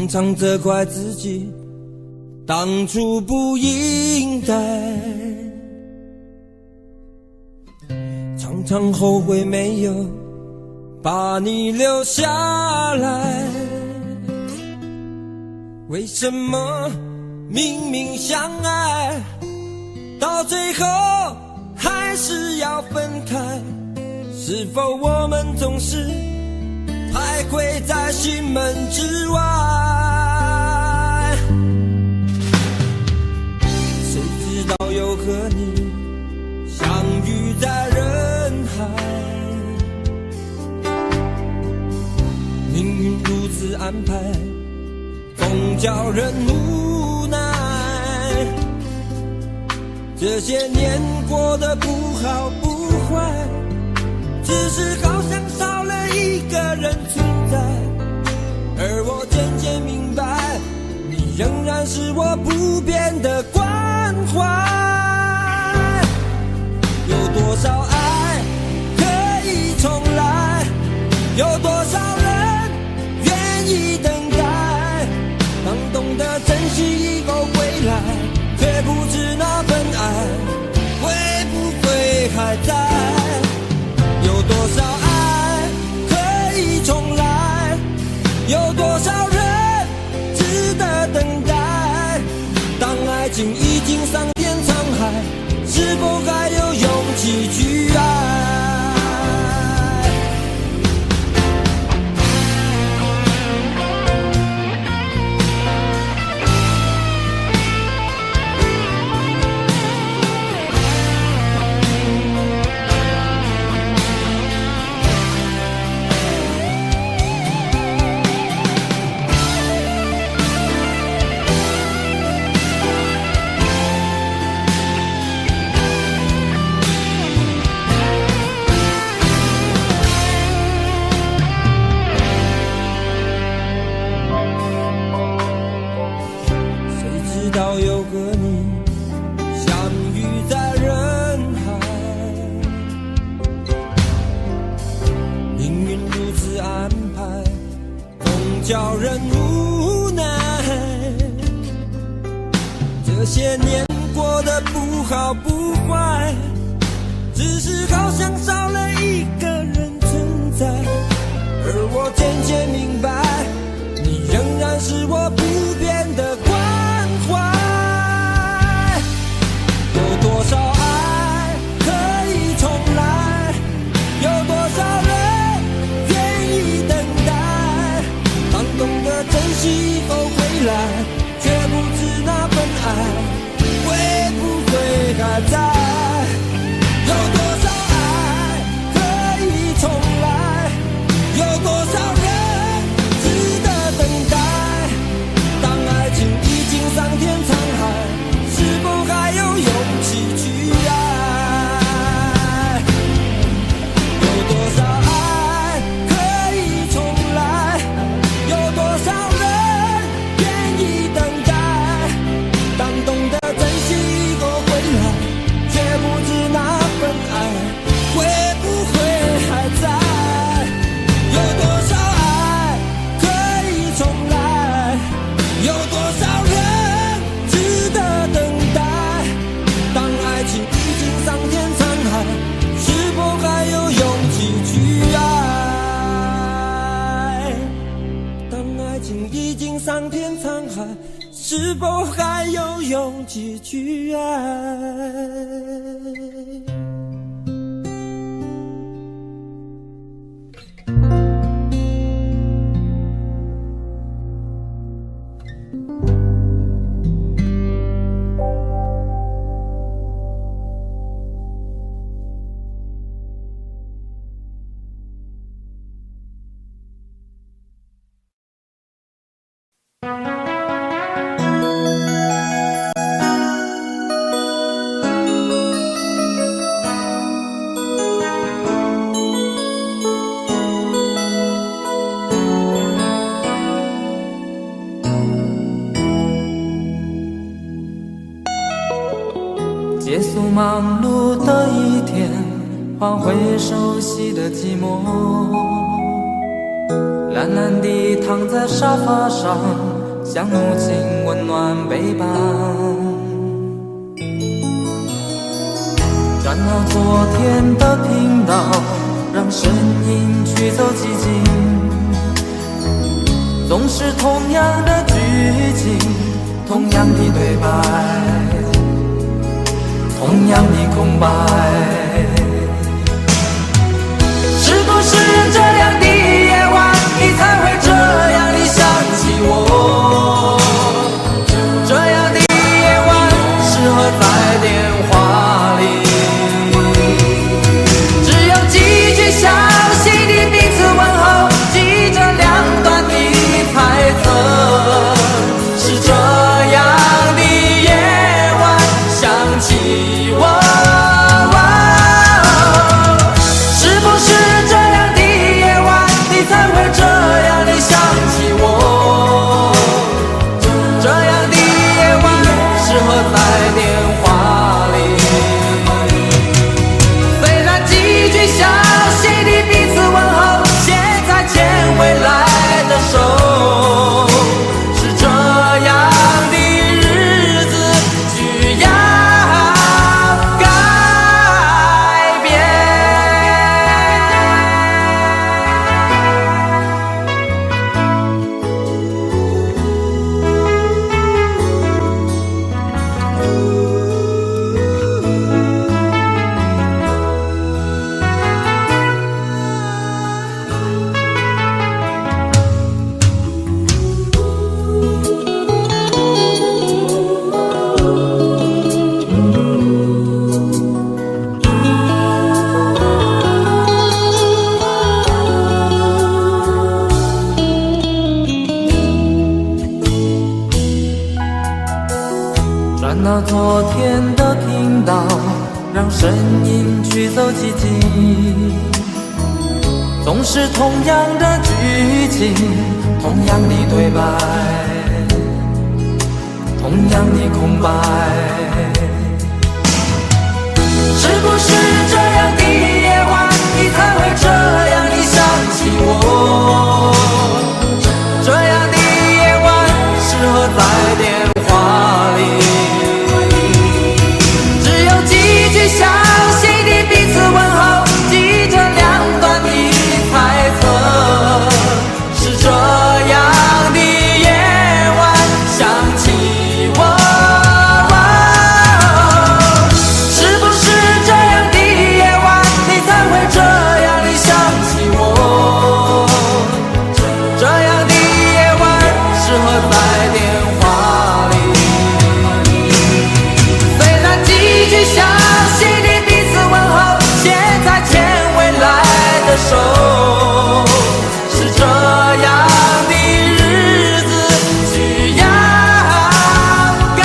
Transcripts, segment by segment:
常常责怪自己当初不应该，常常后悔没有把你留下来。为什么明明相爱，到最后还是要分开？是否我们总是徘徊在心门之外？谁知道又和你相遇在人海，命运如此安排，总叫人无奈。这些年过得不好不坏，只是好像少了一个人存在。而我渐渐明白，你仍然是我不变的关怀。有多少爱可以重来，有多少人愿意等待。当懂得珍惜以后归来，却不知那份爱会不会还在。有多少爱可以重来，有多少人值得等待。当爱情已经桑田沧海，是否还有勇气去爱？又和你相遇在人海，命运如此安排，总叫人无奈。这些年过得不好不坏，只是好像少了一个人存在。而我渐渐明白，你仍然是我不变的关怀。有多少爱可以重来，有多少人愿意等待。当懂得珍惜以后归来，却不知那份爱会不会还在。有多少爱可以重来，有多少人值得等待。当爱情已经桑田沧海，是否还有勇气去爱？有多少爱可以重来，有多少人愿意等待。当懂得珍惜以后回来，却不知那份爱会不会还在。有多少爱可以重来，有多少人值得等待。当爱情已经桑田沧海，是否还有勇气去爱？当爱情已经桑田沧海，是否还有勇气去爱？结束忙碌的一天，换回熟悉的寂寞，懒懒地躺在沙发上，像母亲温暖背叛。转到昨天的频道，让声音驱走寂静。总是同样的剧情，同样的对白，同样的空白。是不是这样的夜晚，你才会这样地想起我？这样的夜晚适合在电话里，只有几句小心的彼此问候，记着两端的猜测。是这样的夜晚想起我。转到昨天的频道，让声音驱走寂静。总是同样的剧情，同样的对白，同样的空白。是不是这样的夜晚，你才会这样地想起我？这样的夜晚适合在电话里，小心的彼此问候，记着两端的猜测。是这样的夜晚想起我。是不是这样的夜晚，你才会这样地想起我？这样的夜晚适合在电话里，虽然几句小手，是这样的日子需要改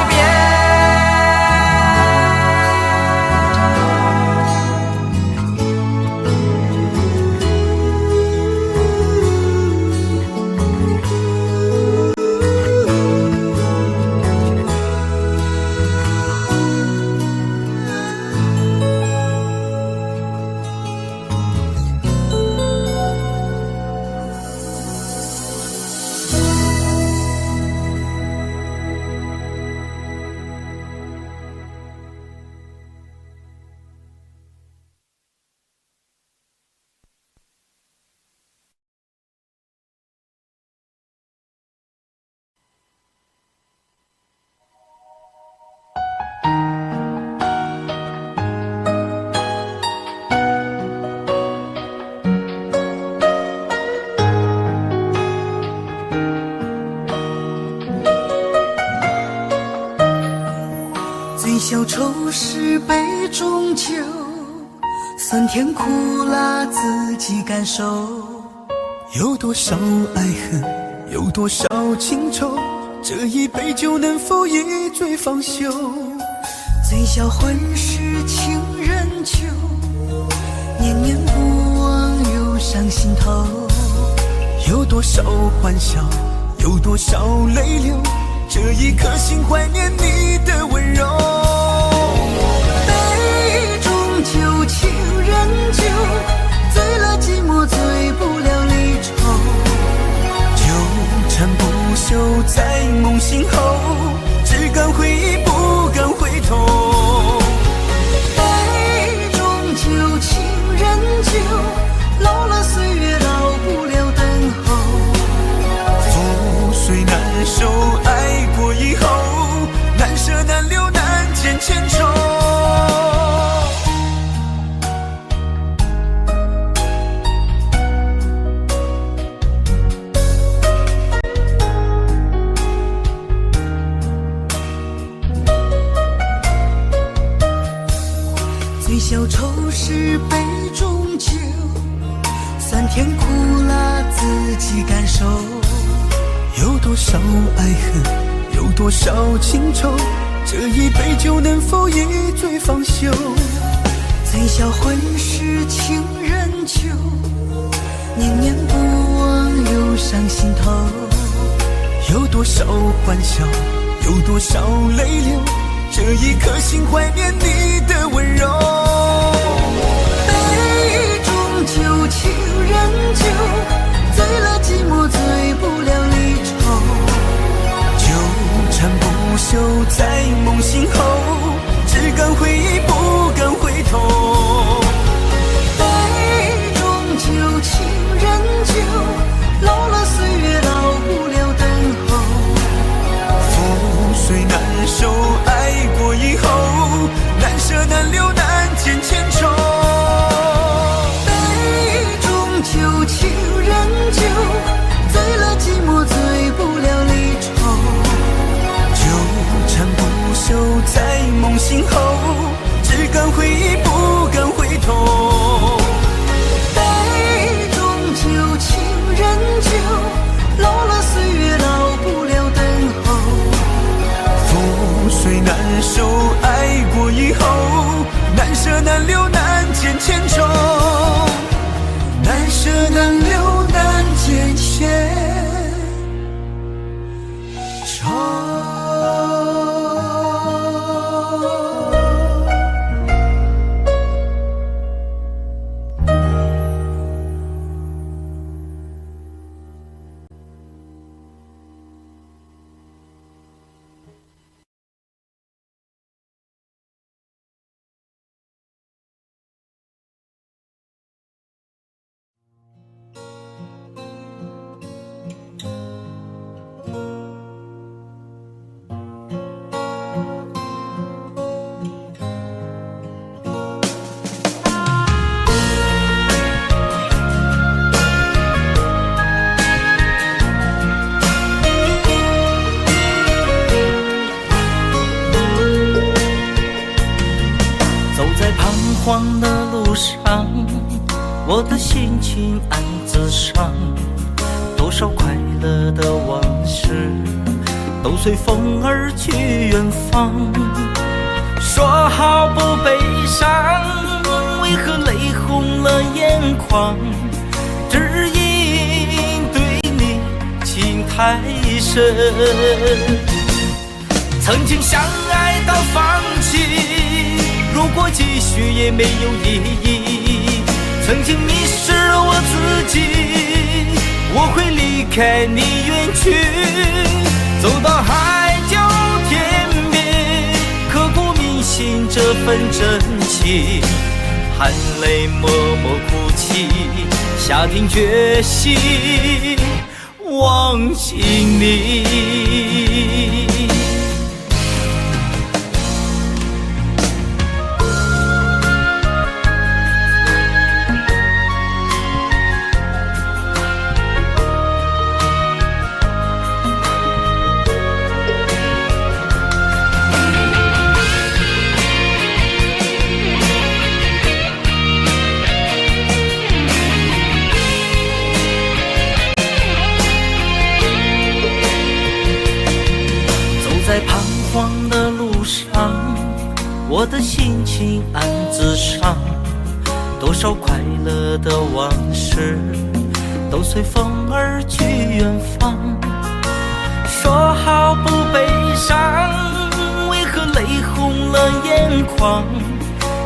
变。醉消愁是杯中酒，酸甜苦辣自己感受。有多少爱恨，有多少情愁，这一杯酒能否一醉方休？醉消魂是情人酒，念念不忘又上心头。有多少欢笑，有多少泪流，这一颗心怀念你的温柔。杯中酒，情人酒，醉了寂寞，醉不了离愁。酒消愁是杯中酒，酸甜苦辣自己感受。有多少爱恨，有多少情愁，这一杯酒能否一醉方休？醉消魂是情人酒，念念不忘忧伤心头。有多少欢笑，有多少泪流，这一颗心怀念你的温柔。杯中酒，情人酒，醉了寂寞，醉不了离愁。纠缠不休在梦醒后，只敢回忆不敢回头。杯中酒，情人酒，老了岁月，老不了等候。覆水难收，爱过以后，难舍难留难见千愁。杯中酒，情人酒，醉了寂寞，醉不了离愁。纠缠不休在梦醒后，只敢回忆不敢回头。杯中酒，情人酒，老了岁月，老不了等候。覆水难收，爱过以后，难舍难留难见千愁。难舍难留难见千愁。慌的路上，我的心情暗自伤，多少快乐的往事都随风而去远方。说好不悲伤，为何泪红了眼眶？只因对你情太深，曾经相爱到放弃，如果继续也没有意义。曾经迷失了我自己，我会离开你远去，走到海角天边，刻骨铭心这份真情，含泪默默哭泣，下定决心忘记你。在彷徨的路上，我的心情暗自伤，多少快乐的往事都随风而去远方。说好不悲伤，为何泪红了眼眶？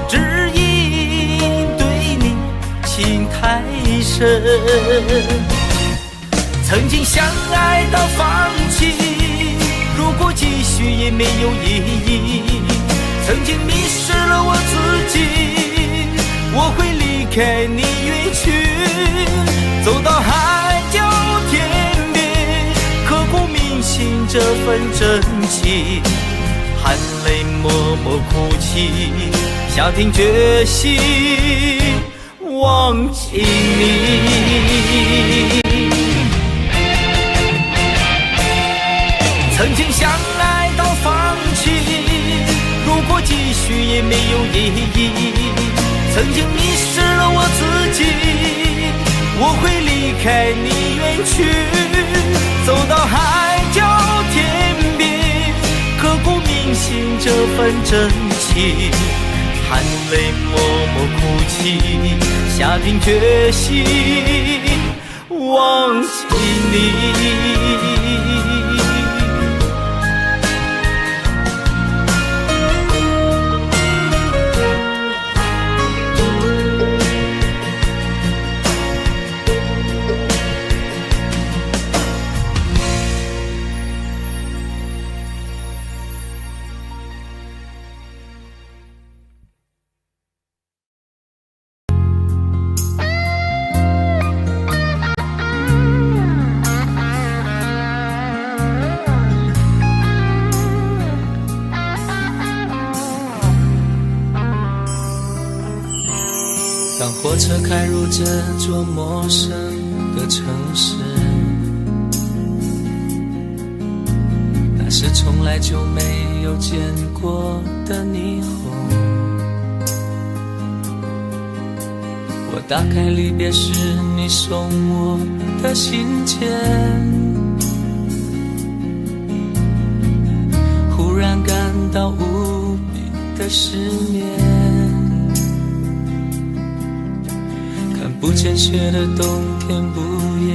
只因对你情太深，曾经相爱到放弃，如果继续也没有意义。曾经迷失了我自己，我会离开你远去，走到海角天边，刻骨铭心这份真情，含泪默默哭泣，下定决心忘记你。曾经相爱到放弃，如果我继续也没有意义。曾经迷失了我自己，我会离开你远去，走到海角天边，刻骨铭心这份真情，含泪默默哭泣，下定决心忘记你。当火车开入这座陌生的城市，那是从来就没有见过的霓虹。我打开离别时你送我的信件，忽然感到无比的失眠。不见雪的冬天，不夜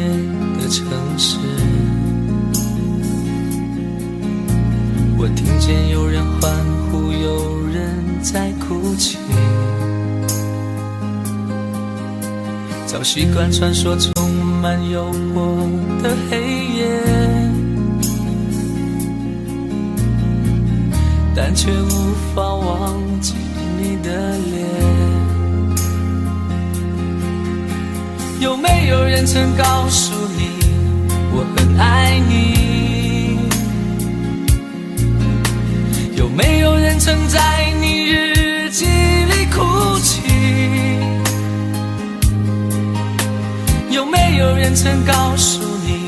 的城市，我听见有人欢呼，有人在哭泣。早习惯穿梭充满诱惑的黑夜，但却无法忘记你的脸。有没有人曾告诉你我很爱你？有没有人曾在你日记里哭泣？有没有人曾告诉你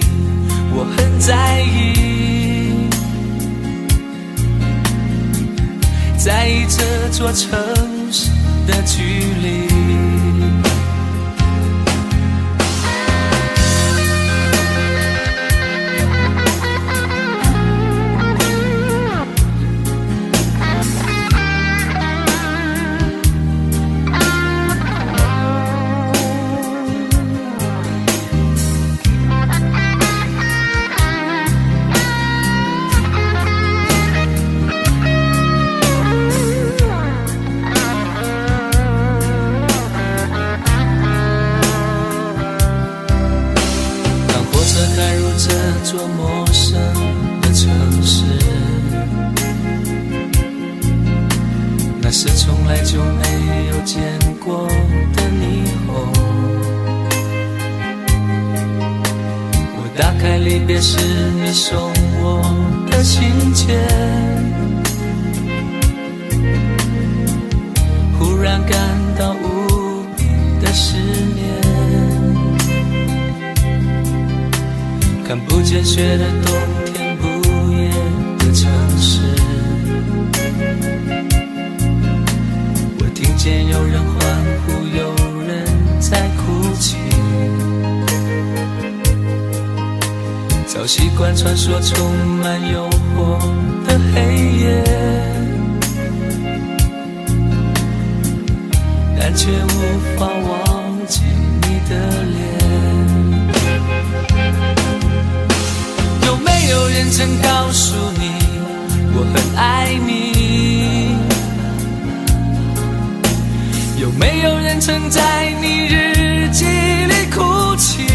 我很在意？在意这座城市的距离。这座陌生的城市，那是从来就没有见过的霓虹。我打开离别时你送我的信件，忽然感到无比的失眠。看不见雪的冬天，不夜的城市，我听见有人欢呼，有人在哭泣。早习惯穿梭充满诱惑的黑夜，但却无法忘记你的脸。有没有人曾告诉你我很爱你？有没有人曾在你日记里哭泣？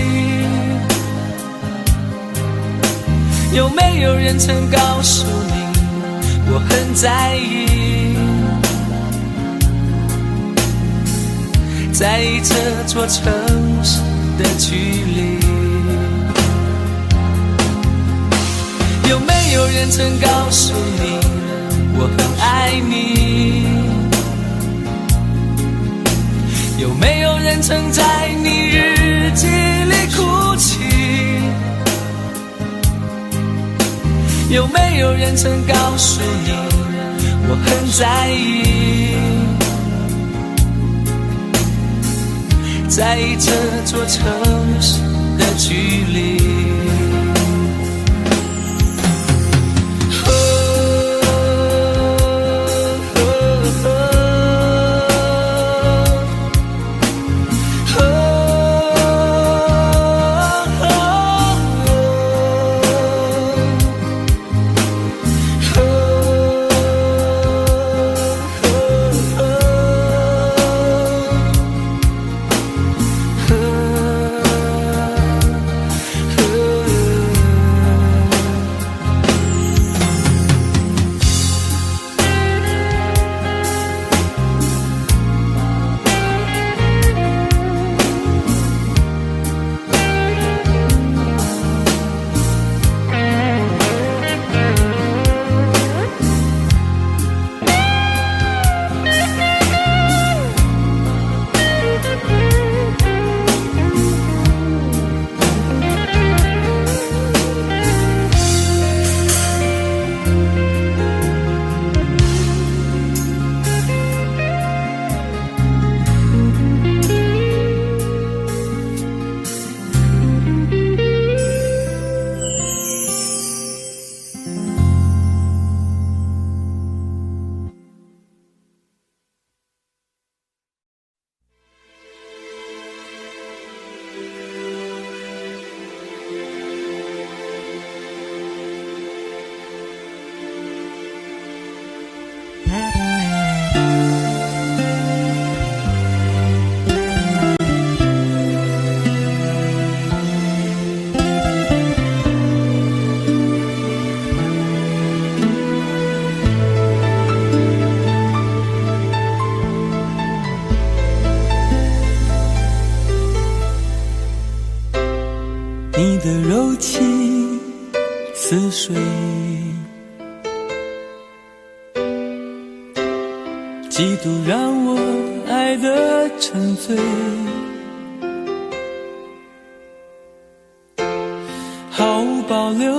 有没有人曾告诉你我很在意？在意这座城市的距离。有没有人曾告诉你我很爱你？有没有人曾在你日记里哭泣？有没有人曾告诉你我很在意，在意这座城市的距离。你的柔情似水，几度让我爱得沉醉，毫无保留，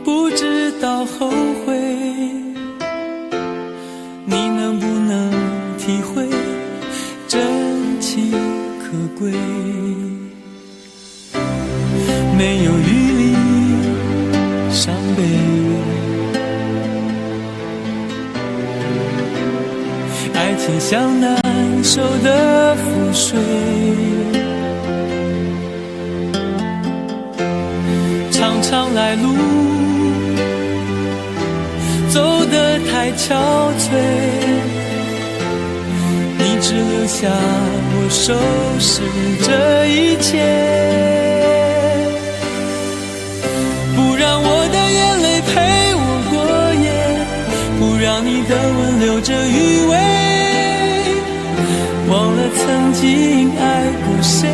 不知道后悔。你能不能体会真情可贵？没有余力伤悲，爱情像难收的覆水，长长来路走得太憔悴，你只留下我收拾这一切。让你的吻留着余味，忘了曾经爱过谁，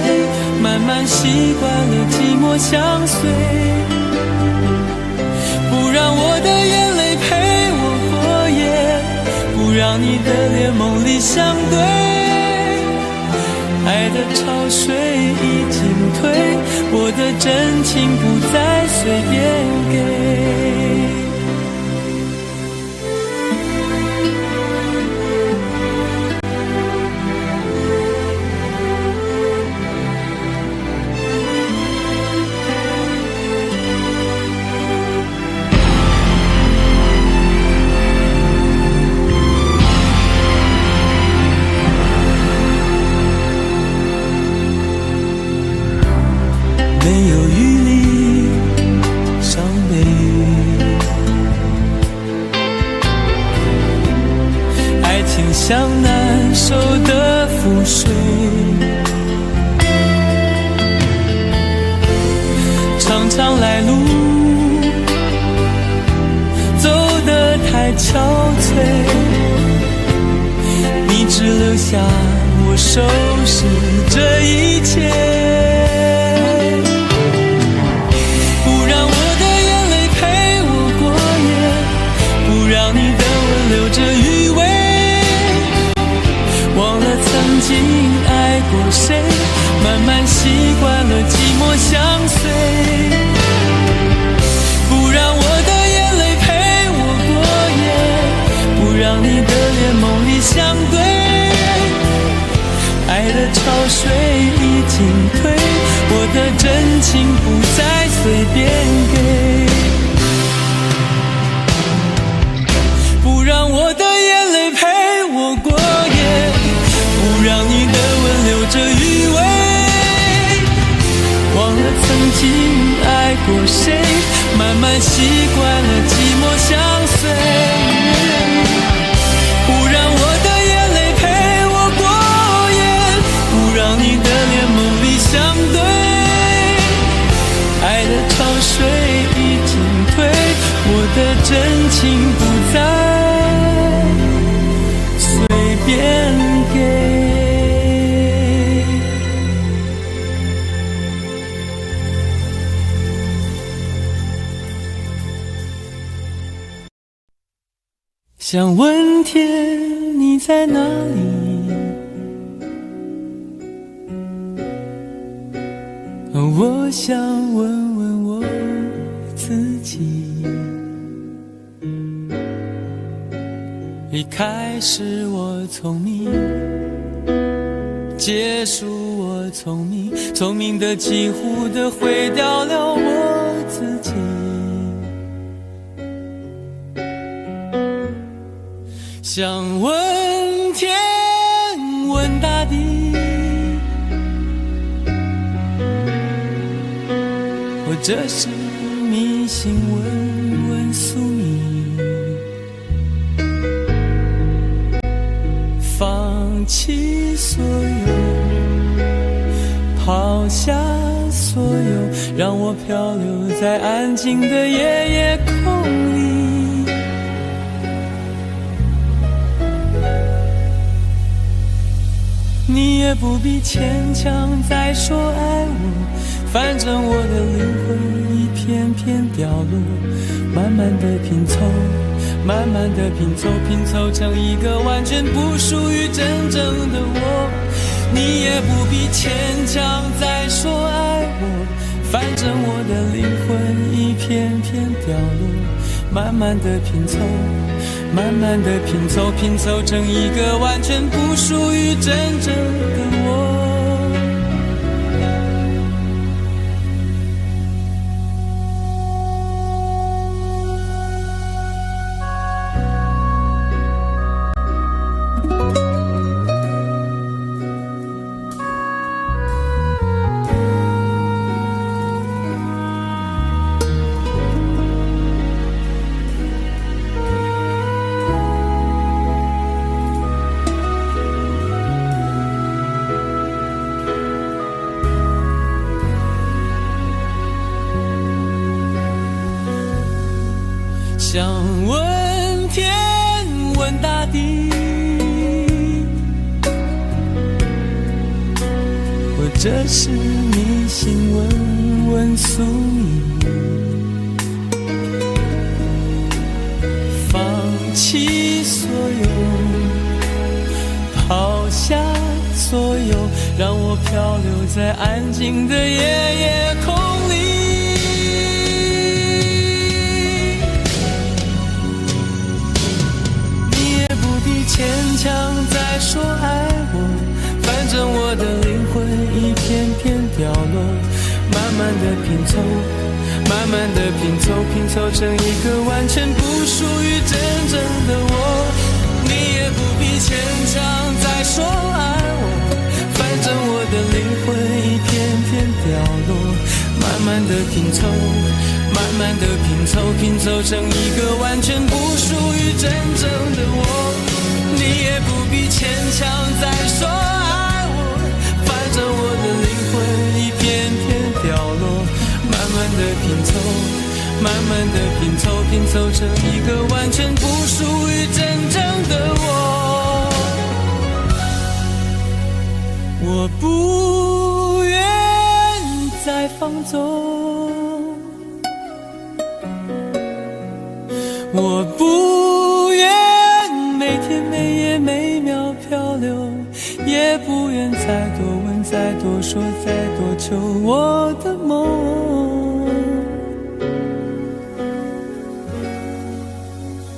慢慢习惯了寂寞相随。不让我的眼泪陪我过夜，不让你的脸梦里相对。爱的潮水已经退，我的真情不再随便给。没有余力伤悲，爱情像难收的覆水，常常来路走得太憔悴，你只留下我收拾这一切。留着余味，忘了曾经爱过谁，慢慢习惯了寂寞相随。不让我的眼泪陪我的脸梦里相对，爱的潮水已经退，我的真情不再随便给，不让我的眼泪陪我过夜，不让你的吻留着余味，忘了曾经爱过谁，慢慢习惯了寂寞相随，不让我的眼泪陪我过夜，不让你的脸梦里相对，爱的潮水已经退，我的真情不再随便给。想问天你在哪里，我想问问我自己，一开始我聪明，结束我聪明，聪明的几乎的毁掉了我自己，想问天问大地，或者是迷信问问宿命，放弃所有，抛下所有，让我漂流在安静的夜夜空里，你也不必牵强再说爱我，反正我的灵魂一片片掉落，慢慢的拼凑，慢慢的拼凑，拼凑成一个完全不属于真正的我，你也不必牵强再说爱我，反正我的灵魂一片片掉落，慢慢的拼凑，慢慢的拼凑，拼凑成一个完全不属于真正的我。想问天问大地，或者是迷信问问宿命，放弃所有，抛下所有，让我漂流在安静的夜夜空里，牵强再说爱我，反正我的灵魂一片片掉落，慢慢的拼凑，慢慢的拼凑，拼凑成一个完全不属于真正的我，你也不必牵强再说爱我，反正我的灵魂一片片掉落，慢慢的拼凑，慢慢的拼凑，拼凑成一个完全不属于真正的我，你也不必牵强再说爱我，反正我的灵魂一片片掉落，慢慢的拼凑，慢慢的拼凑，拼凑成一个完全不属于真正的我，我不愿再放纵，我不愿每天每夜每秒漂流，也不愿再多问再多说再多求我的梦，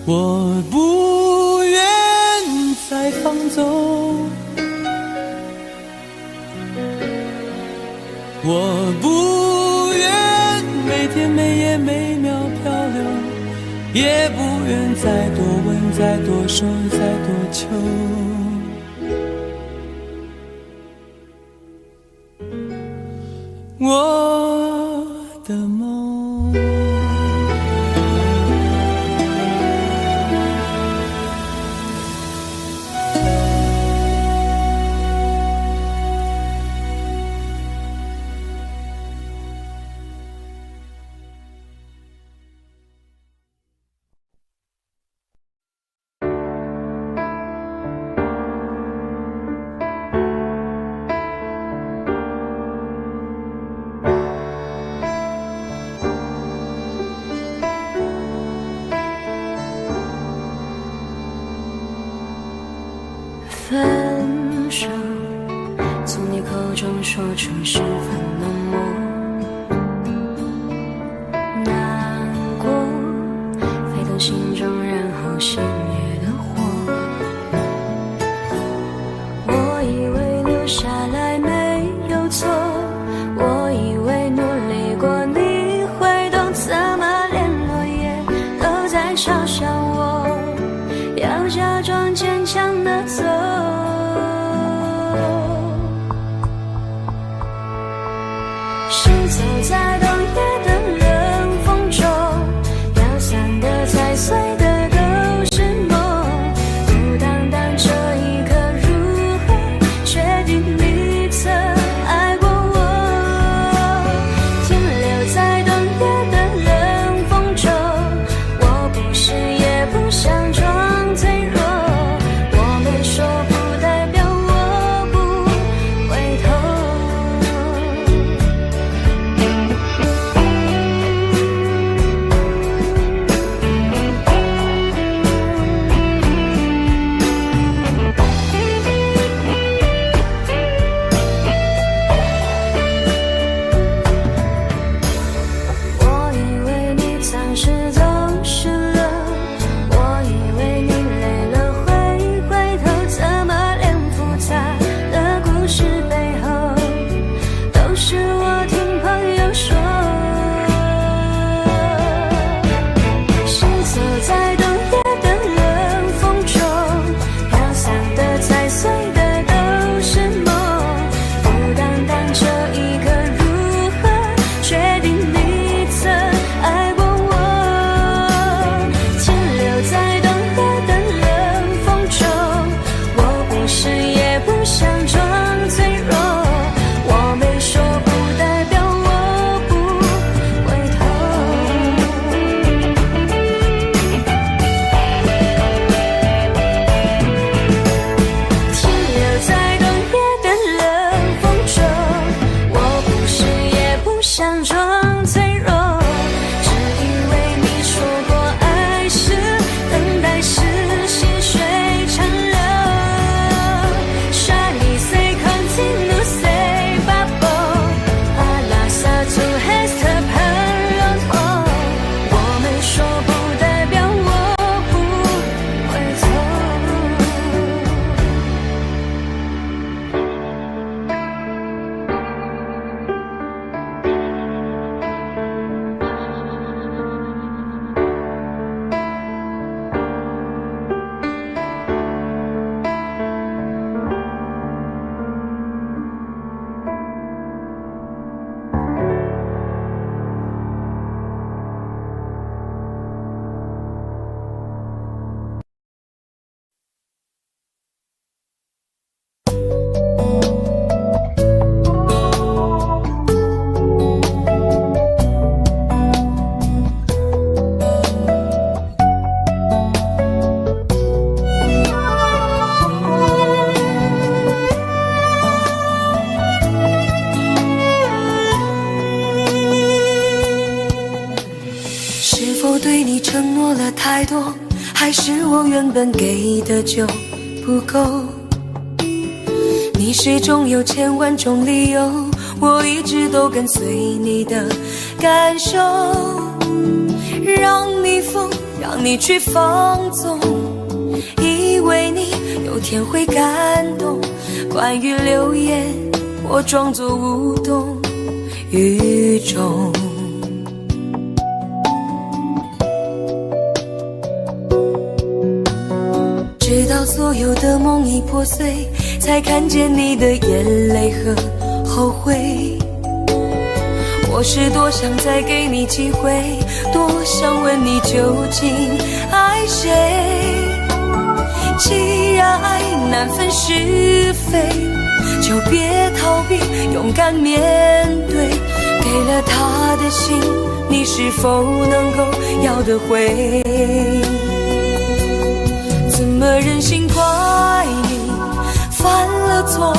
我不愿再放纵。我不愿每天每夜每秒漂流，也不愿再多问再多说再多求。我的梦，分手，从你口中说出十分冷漠，难过沸腾心中，然后熄灭的火。我以为留下来没有错，我以为努力过你会懂，怎么连落叶都在嘲笑我，要假装坚强的走。行走在冬夜的冷风中，飘散的踩碎的都是梦，不单单这一刻如何确定你曾爱过我，停留在冬夜的冷风中，我不是也不想装脆弱，我没说不代表我不回头。我以为你暂时走失了，我以为你累了会回头，怎么连复杂的故事背后都是我听朋友说。行走在冬夜的冷风中，飘散的踩碎的都是梦，不单单这一刻如何确定你曾爱过我，停留在冬夜的冷风中，我不是也不想装脆弱，我没说不代表我不回头。停留在冬夜的冷风中，我不是也不想装脆弱，只因为你说过爱是等待是细水长流。Shiny say continue say bubble alla sa tu hesta parlo， 我没说不代表我不回头。是否对你承诺了太多，还是我原本给的就不够？你始终有千万种理由，我一直都跟随你的感受，让你疯，让你去放纵，以为你有天天会感动。关于流言，我装作无动于衷。直到所有的梦已破碎，才看见你的眼泪和后悔。我是多想再给你机会，多想问你究竟爱谁。既然爱难分是非，就别逃避，勇敢面对。给了他的心，你是否能够要得回？怎么忍心怪你犯了错？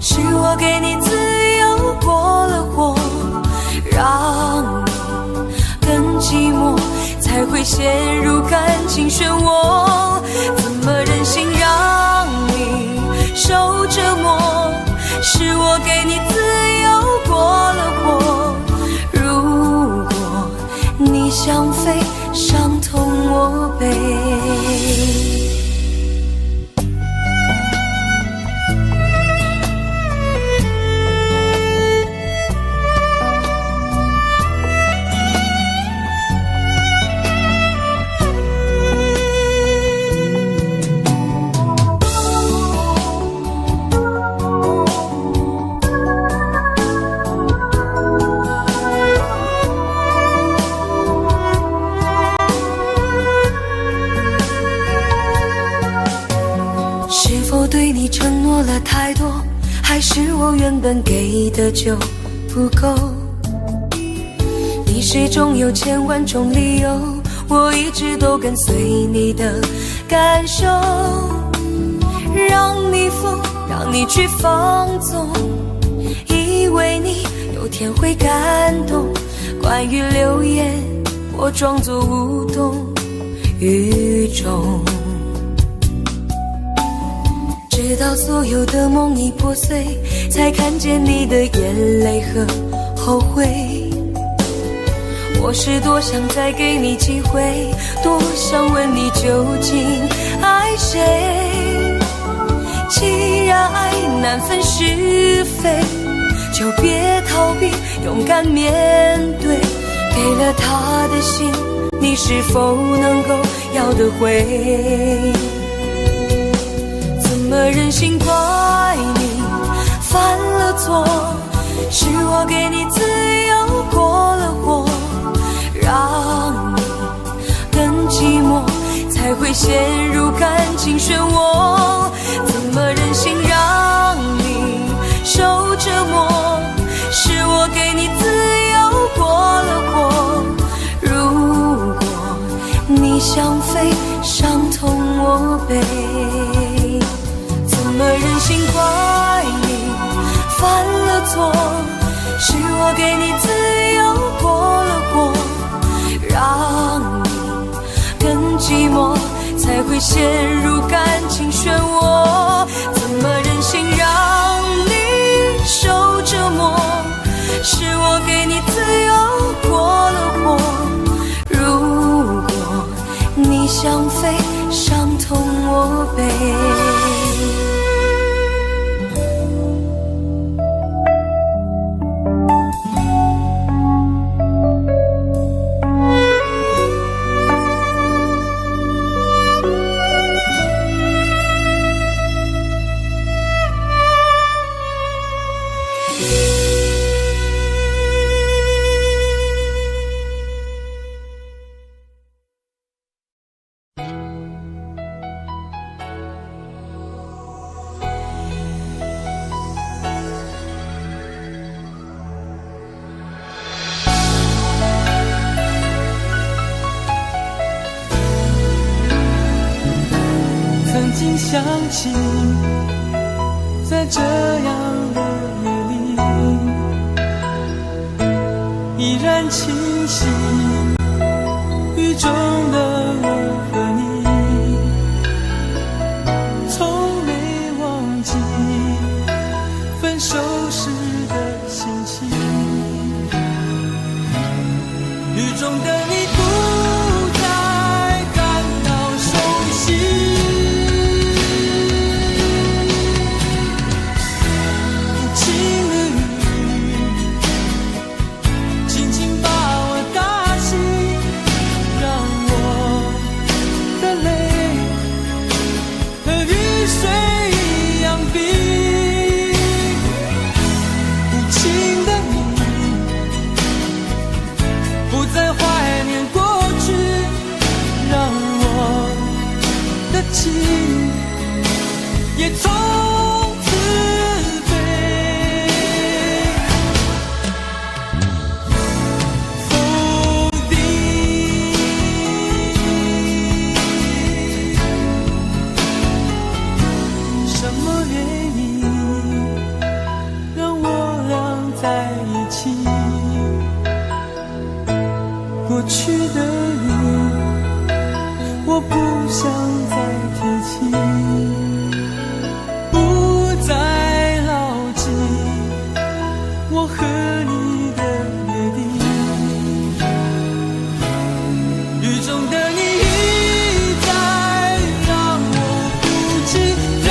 是我给你自由过了火，让你更寂寞，才会陷入感情漩涡。怎么忍心让你受折磨？是我给你自由过了火。如果你想飞，伤痛我背。对你承诺了太多，还是我原本给的就不够？你始终有千万种理由，我一直都跟随你的感受，让你疯，让你去放纵，以为你有天会感动。关于流言，我装作无动于衷。直到所有的梦已破碎，才看见你的眼泪和后悔。我是多想再给你机会，多想问你究竟爱谁。既然爱难分是非，就别逃避，勇敢面对。给了他的心，你是否能够要得回？怎么忍心怪你犯了错？是我给你自由过了火，让你更寂寞，才会陷入感情漩涡。怎么忍心让你受折磨？是我给你自由过了火。如果你想飞，伤痛我背。怎么忍心怪你犯了错？是我给你自由过了火，让你更寂寞，才会陷入感情漩涡。怎么忍心让你受折磨？是我给你自由过了火。如果你想飞，伤痛我背。曾经相信，在这样的夜里，依然清晰雨中的我和你，从没忘记分手时的心情。雨中的你不再感到熟悉，水一样冰。无情的你，不再怀念过去，让我的情也从此被否定。什么原因让我俩在一起？过去的你，我不想再提起，不再牢记我和你的约定。雨中的你一再让我哭泣，让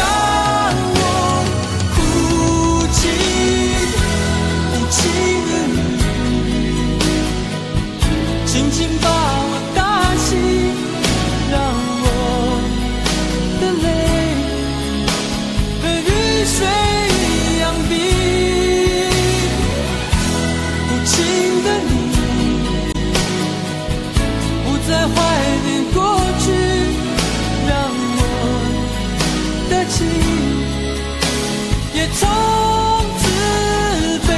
我哭泣。无情的你，轻轻把我打醒，让我的泪和雨水一样冰。无情的你，不再怀念过去，让我的情也从此被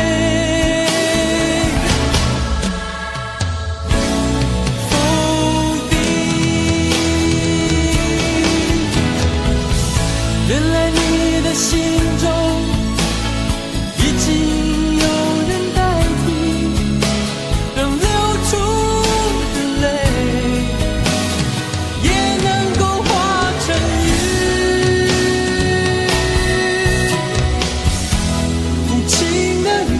否定。原来你的心中已经有人代替，让流出的泪也能够化成雨。无情的雨，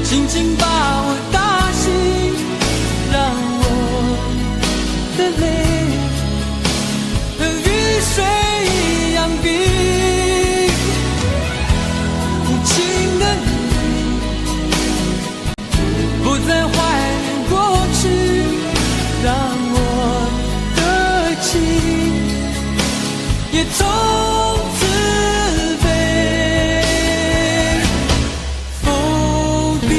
轻轻把我打醒，让我的泪和雨水一样冰。无情的你，不再怀念过去，让我的情也从此被否定。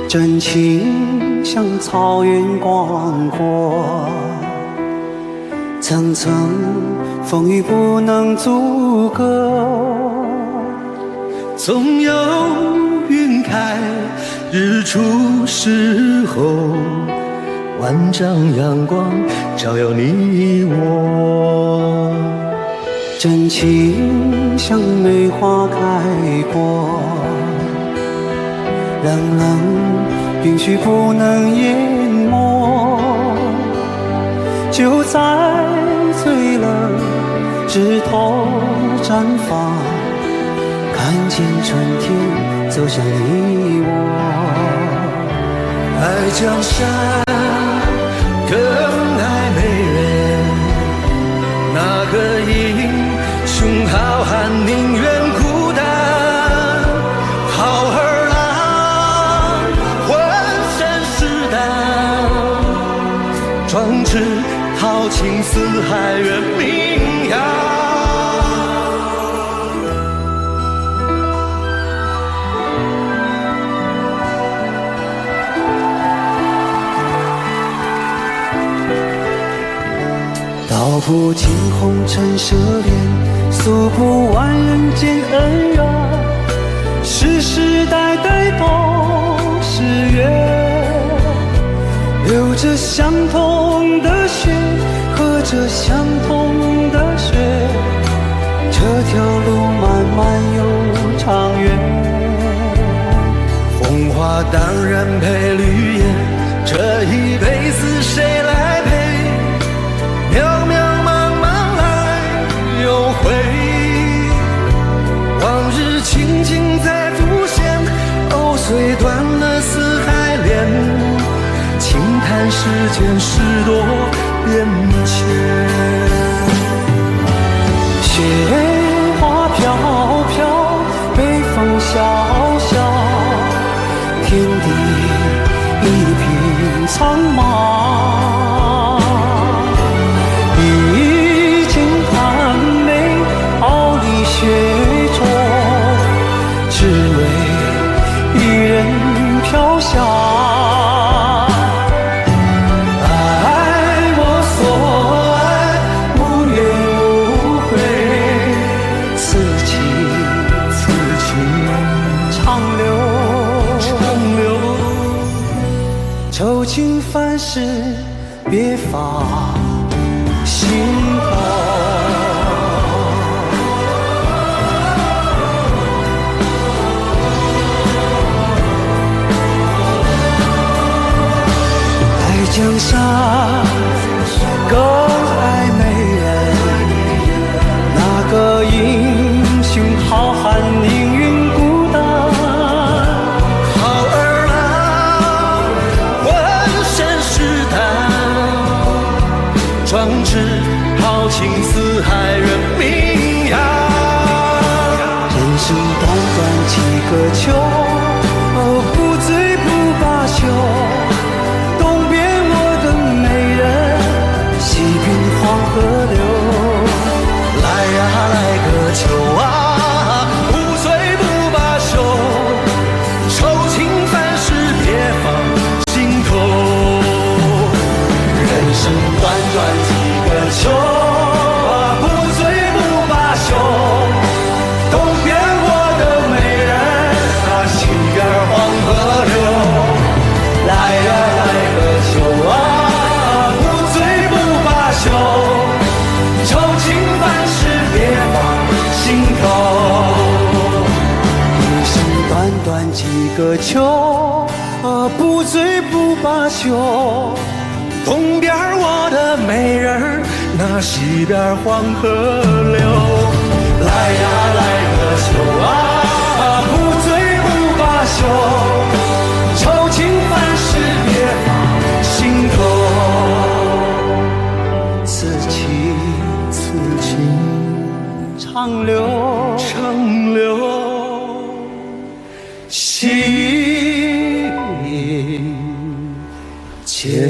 真情像草原广阔，层层风雨不能阻隔。总有云开日出时候，万丈阳光照耀你我。真情像梅花开过，冷冷允许不能淹没。就在最冷枝头绽放，看见春天走向你我。爱江山更爱美人，哪个英雄好汉宁愿孤单？好儿郎浑身是胆，壮志豪情四海远名扬。道不尽红尘奢恋，诉不完人间恩怨，世世代代都是缘，流着相同的血，喝着相同的水，这条路漫漫又长远。红花当然配绿叶，这一辈子谁来陪？渺渺茫茫来又回，往日情景再浮现，藕虽断了丝还连，轻叹世间事多变迁。雪花飘飘，北风萧萧，天地一品苍茫，一剑寒梅，傲立雪中，只为一人飘香。爱我所爱，无怨无悔，此情此情长留。愁情烦事别放心头，爱江山更爱美人，那个英雄好汉宁愿孤单。壮志豪情四海人名扬，人生短短几个秋，不醉不罢休。东边我的美人，西边黄河流。来呀来个秋啊，不醉不罢休，愁情烦事别放心头。人生短短几个秋啊，不醉不罢休。东边我的美人啊，西边黄河流。来呀来个秋啊，不醉不罢休，愁情烦事别放心头。人生短短几个秋，不醉不罢休。东边我的美人儿，那西边黄河流。来呀来个秋啊，不醉不罢休，愁情烦事别放心头。此情此情长留，长留心间。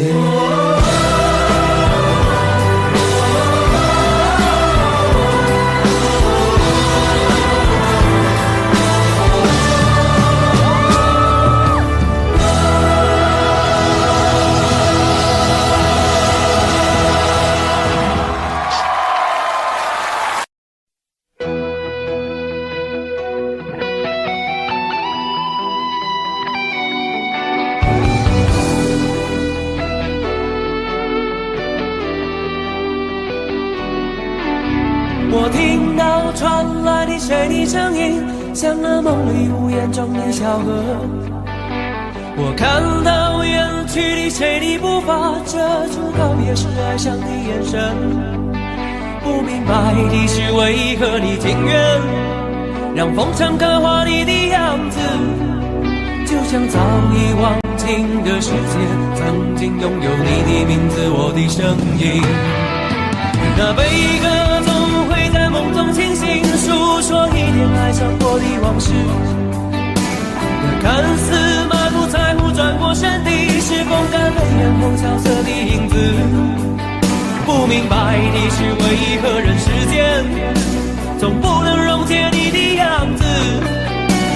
我听到传来的谁的声音，像那梦里无言中的小河。我看到远去的谁的步伐，遮住告别时哀伤的眼神。不明白的是为何你情愿让风尘刻画你的样子，就像早已忘情的世界，曾经拥有你的名字，我的声音。那悲歌总会在梦中清醒，诉说一点爱上过的往事。那看似满不在乎转过身的，是风干泪眼后萧瑟的影子。不明白的是为何人世间总不能溶解你的样子，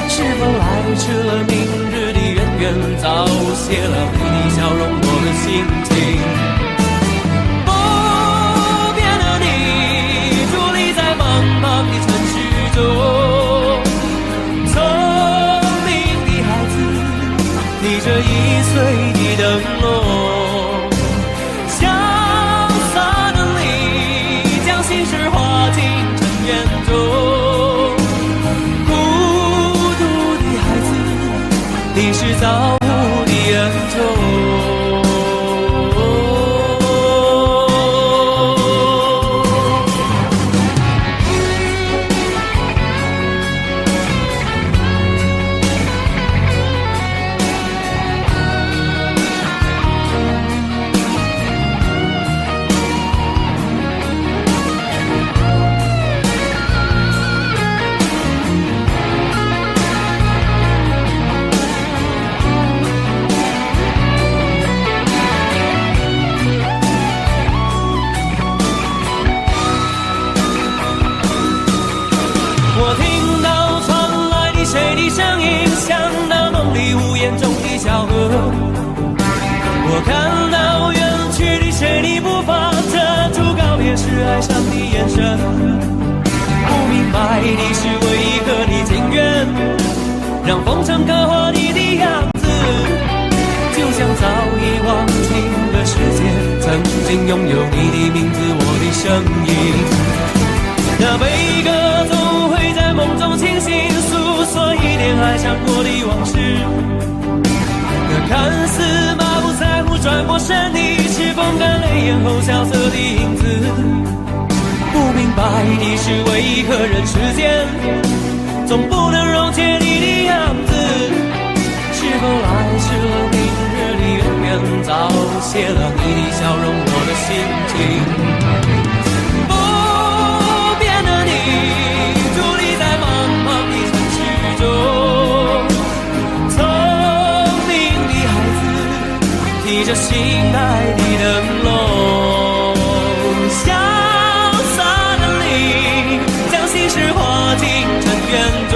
是否来迟了明日的渊源，早谢了你的笑容我的心情。不变的你伫立在茫茫远走。孤独的孩子，你是造物的恩宠。我听到传来的谁的声音，像那梦里屋檐中的小河。我看到远去的谁的步伐，遮住告别时哀伤的眼神。不明白的是为何你情愿让风尘刻画你的样子，就像早已忘情的世界，曾经拥有你的名字，我的声音。那悲歌总会在梦中清醒，诉说一点爱上过的往事。那看似满不在乎转过身的，是风干泪眼后萧瑟的影子。不明白的是为何人世间总不能溶解你的样子。是否来迟了，明日的远远早谢了你的笑容，我的心情。提着心爱的灯笼，潇洒的你将心事化进尘缘中。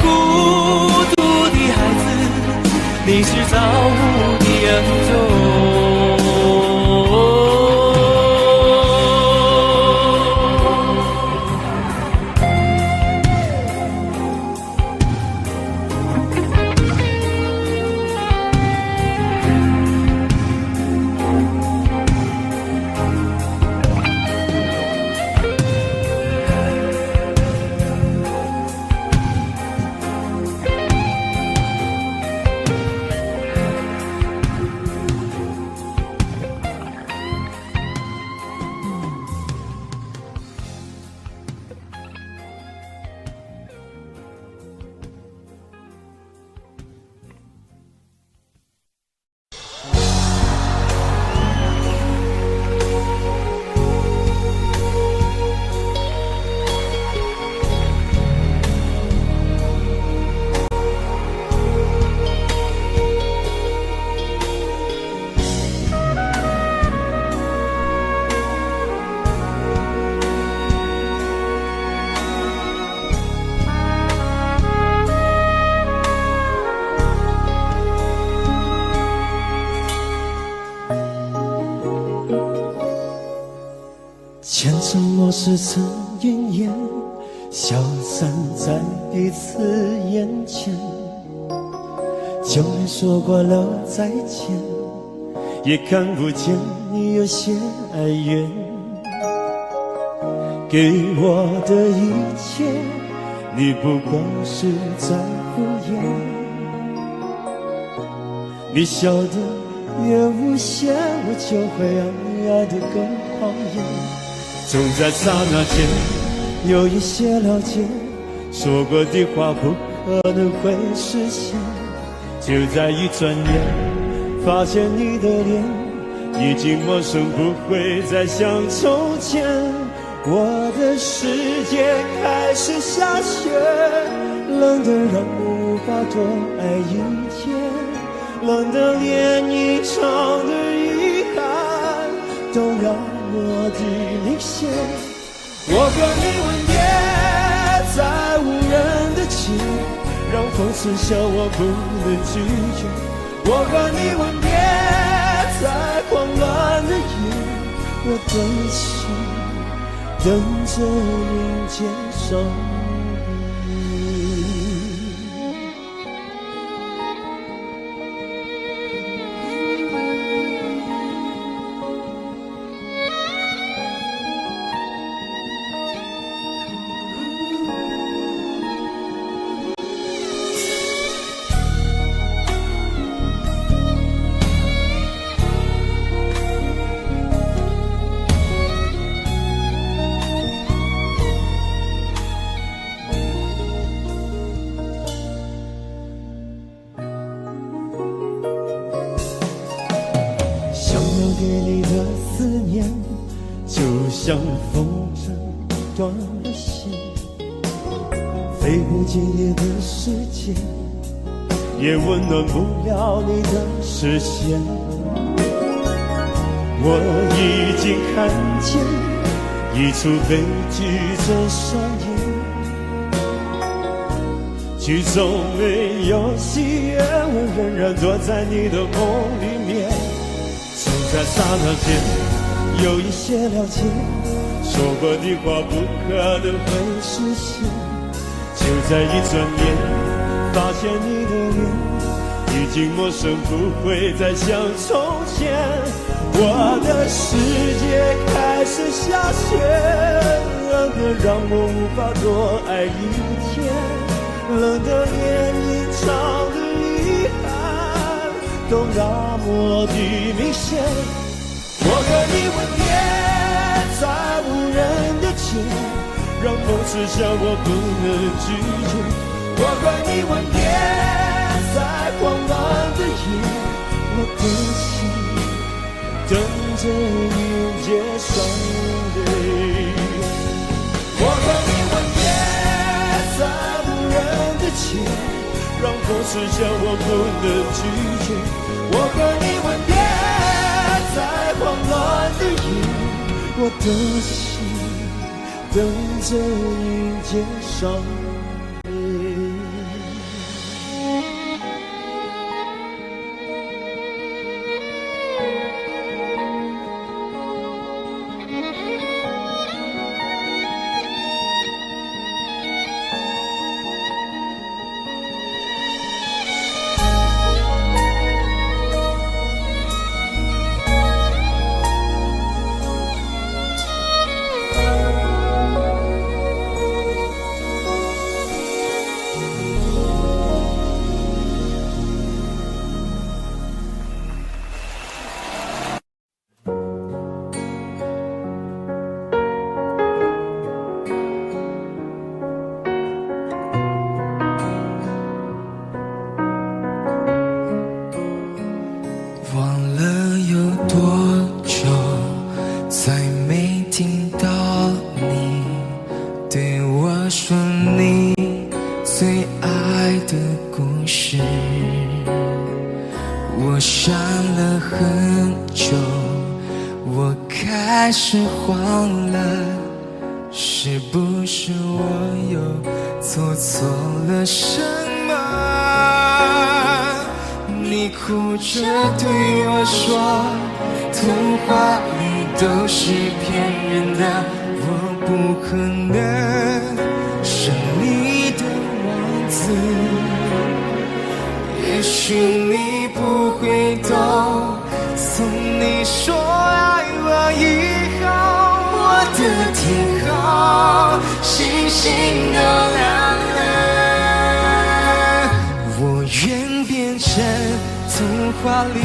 孤独的孩子，你是造物的恩宠。前尘往事曾应验，消散在彼此眼前。就连说过了再见，也看不见你有些哀怨。给我的一切，你不过是在敷衍。你笑得越无邪，我就会爱得更狂野。总在刹那间有一些了解，说过的话不可能会实现。就在一转眼，发现你的脸已经陌生，不会再像从前。我的世界开始下雪，冷得让我无法多爱一天，冷得连一场的遗憾都让我的领先。我和你吻别在无人的街，让风痴笑我不能拒绝。我和你吻别在慌乱的夜，我等起等着迎接伤念，就像风筝断了线，飞不进你的世界，也温暖不了你的视线。我已经看见一出悲剧正上演，剧中没有喜悦，我仍然躲在你的梦里面。就在刹那间有一些了解，说过的话不可能会实现。就在一转眼发现你的脸已经陌生，不会再像从前。我的世界开始下雪，冷得让我无法多爱一天，冷得连隐藏的遗憾都那么的明显。我和你吻别在无人的街，让风痴笑我不能拒绝。我和你吻别在慌乱的夜，我的心等着迎接伤悲。我和你吻别在无人的街，让风痴笑我不能拒绝。我和你吻别在慌乱的夜，我的心等着迎接伤悲。开始慌了，是不是我又做错了什么？你哭着对我说，童话里都是骗人的，我不可能是你的王子。也许你不会懂，从你说爱我以后，我的天空星星都亮了。我愿变成童话里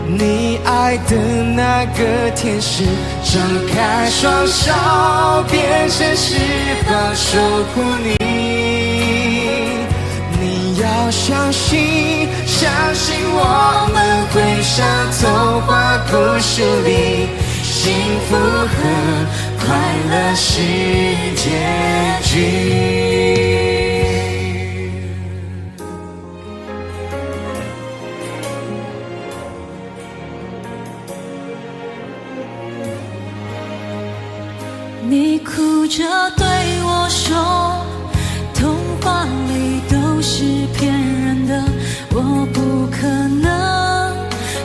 你爱的那个天使，张开双手变成翅膀守护你。你要相信，相信我们会像童话故事里，幸福和快乐是结局。你哭着对我说，童话里都是骗人的，我不可能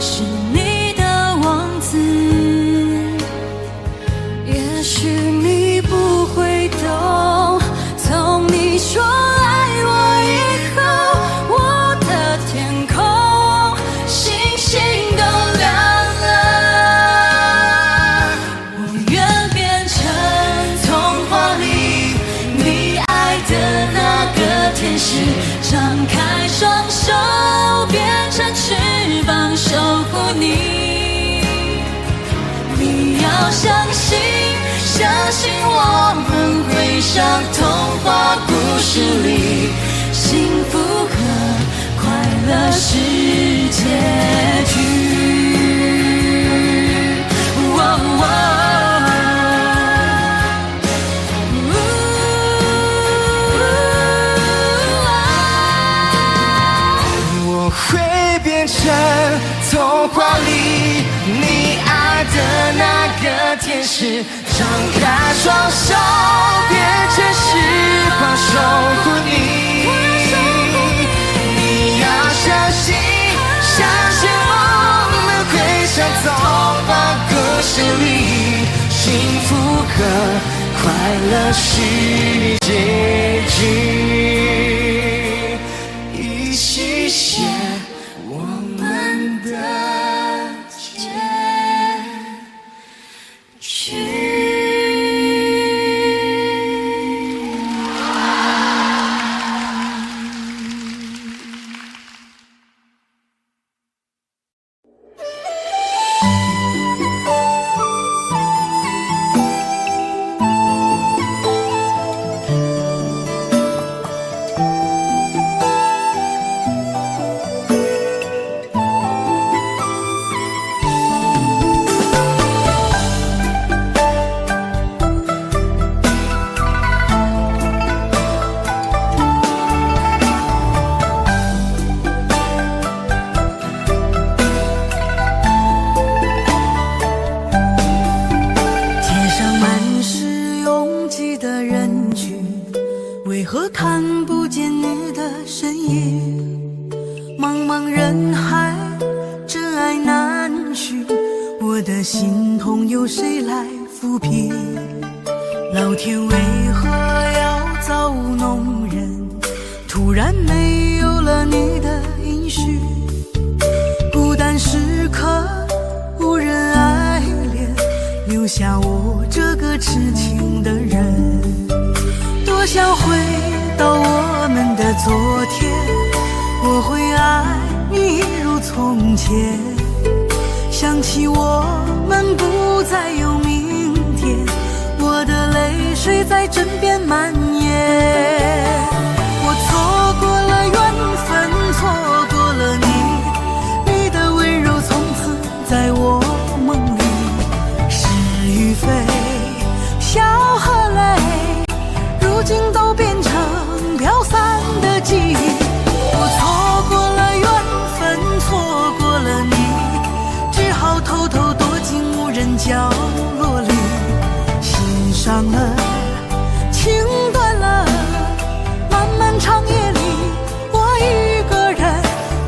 是你的王子。也许你不会懂，从你说爱我以后，我的天空星星都亮了。我愿变成童话里你爱的那个天使，张开双手变成翅膀守护你。你要相信，相信我们会像童话故事里，幸福和快乐是结局。实，张开双手，别解释，我守护你。你要相信，相信我们会想走到故事里，幸福和快乐是结局，一起写我们的结局。想起我们不再有明天，我的泪水在枕边蔓延。我错过了缘分，错过了你，你的温柔从此在我梦里。是与非，笑和泪，如今都变成飘散的记忆。我错过了缘分，错过了你，只好偷偷躲进无人角落里，心伤了，情断了，漫漫长夜里，我一个人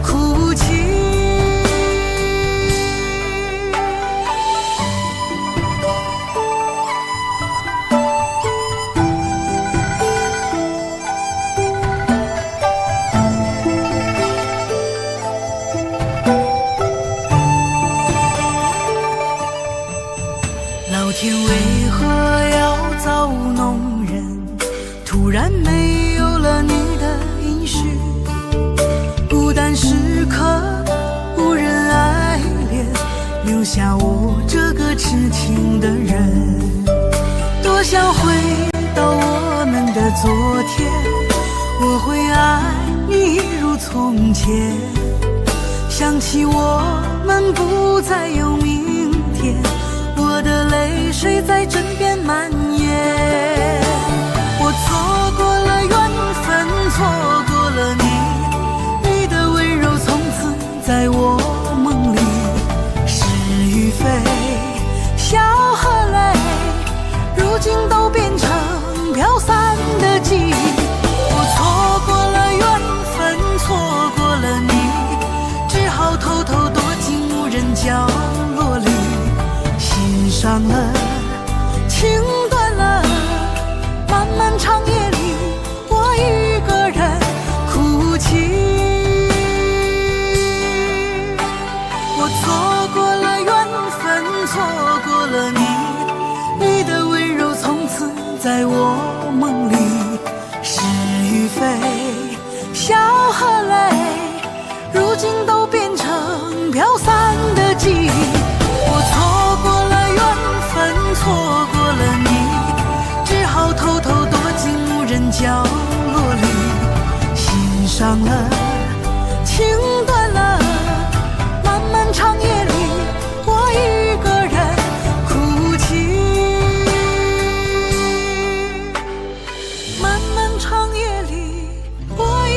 哭泣。老天为何要造物弄人？突然没有了你的音讯，孤单时刻无人爱恋，留下我这个痴情的人。多想回到我们的昨天，我会爱你一如从前。想起我们不再有明天，我的泪水在枕边蔓延。我错过了缘分，错过了你，你的温柔从此在我梦里。是与非，笑和泪，如今都变成飘散的记忆。我错过了缘分，错过了你，只好偷偷躲进无人角落里，心伤了，情断了，漫漫长夜里，我一个人哭泣。我错过了缘分，错过了你，你的温柔从此在我梦里。是与非，笑和泪，如今都变成飘散的记忆。我错过了缘分，错过了你，只好偷偷躲进无人角落里，心伤了，情断了，漫漫长夜里，我一个人哭泣。漫漫长夜里，我一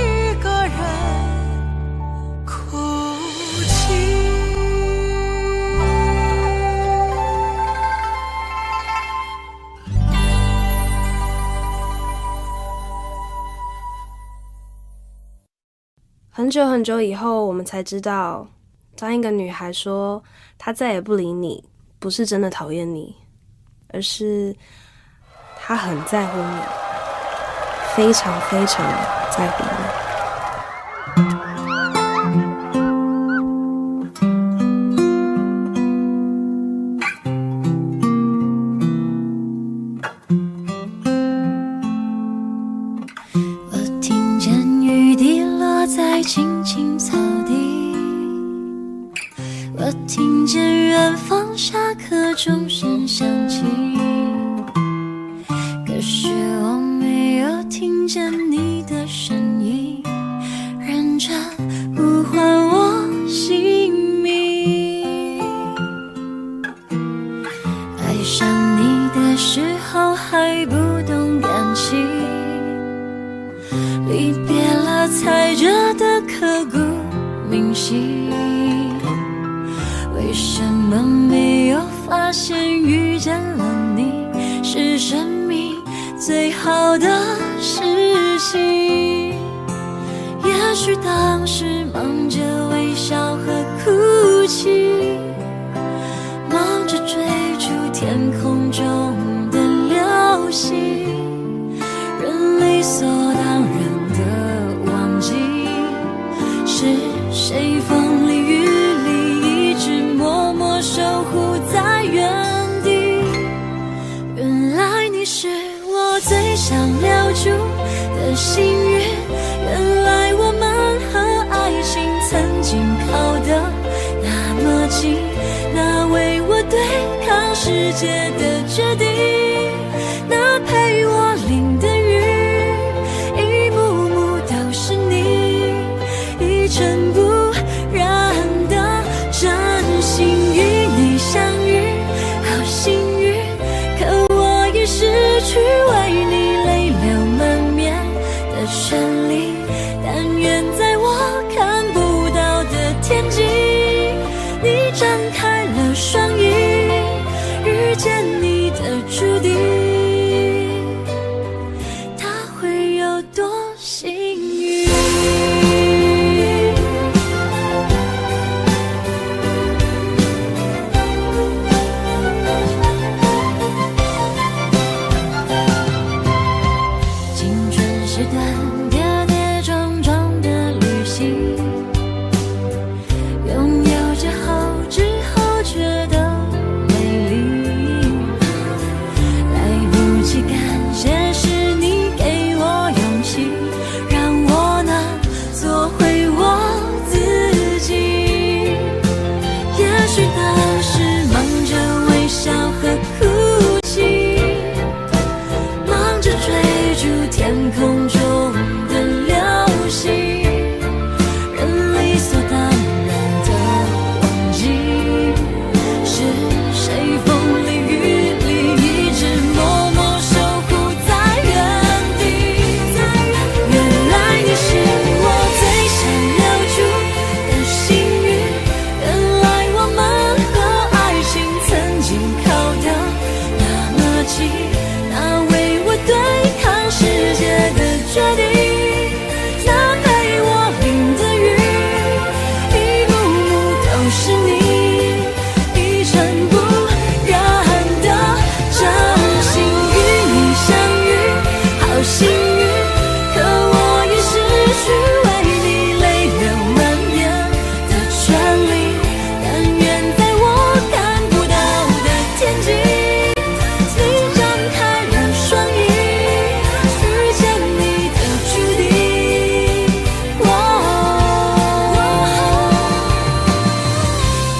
个人哭泣。很久很久以后，我们才知道，当一个女孩说她再也不理你，不是真的讨厌你，而是她很在乎你，非常非常在乎你。我听见雨滴落在青青草地，我听见远方下课钟声响起，可是我没有听见你的声音，认真呼唤我姓名。爱上你的时候还不懂感情，离别了才觉得刻骨铭心。为什么没有发现遇见了你是生命最好的事情？也许当时忙着微笑和哭泣，忙着追逐天空中的流星，人理所当然的忘记，是谁风里雨里一直默默守护在原地。原来你是我最想留住的幸运，原来我们和爱情曾经靠得那么近，那为我对抗世界的决定，那陪我淋的雨，一幕幕都是你，一尘不染的真心与你相遇，好幸运，可我已失去为你泪流满面的权利，但愿在我看不到的天际，你张开了双翼，遇见你的注定，他会有多幸运？青春是段跌跌撞撞的旅行，拥有之后觉得美丽，来不及感谢是你给我勇气，让我能做回我自己。也许当时忙着微笑和哭泣，忙着追逐天空中的流星，人理所当然的忘记，是谁风里雨里一直默默守护在原地。原来你是我最想留住的幸运，原来我们和爱情曾经靠得那么近，那为我对抗世界的决定，那陪我淋的雨，一幕幕都是你，一尘不染的真心与你相遇，好幸运，可我已失去为你泪流满面的权利，但愿在我看不到的天际，你张开了双翼，遇见你的注定。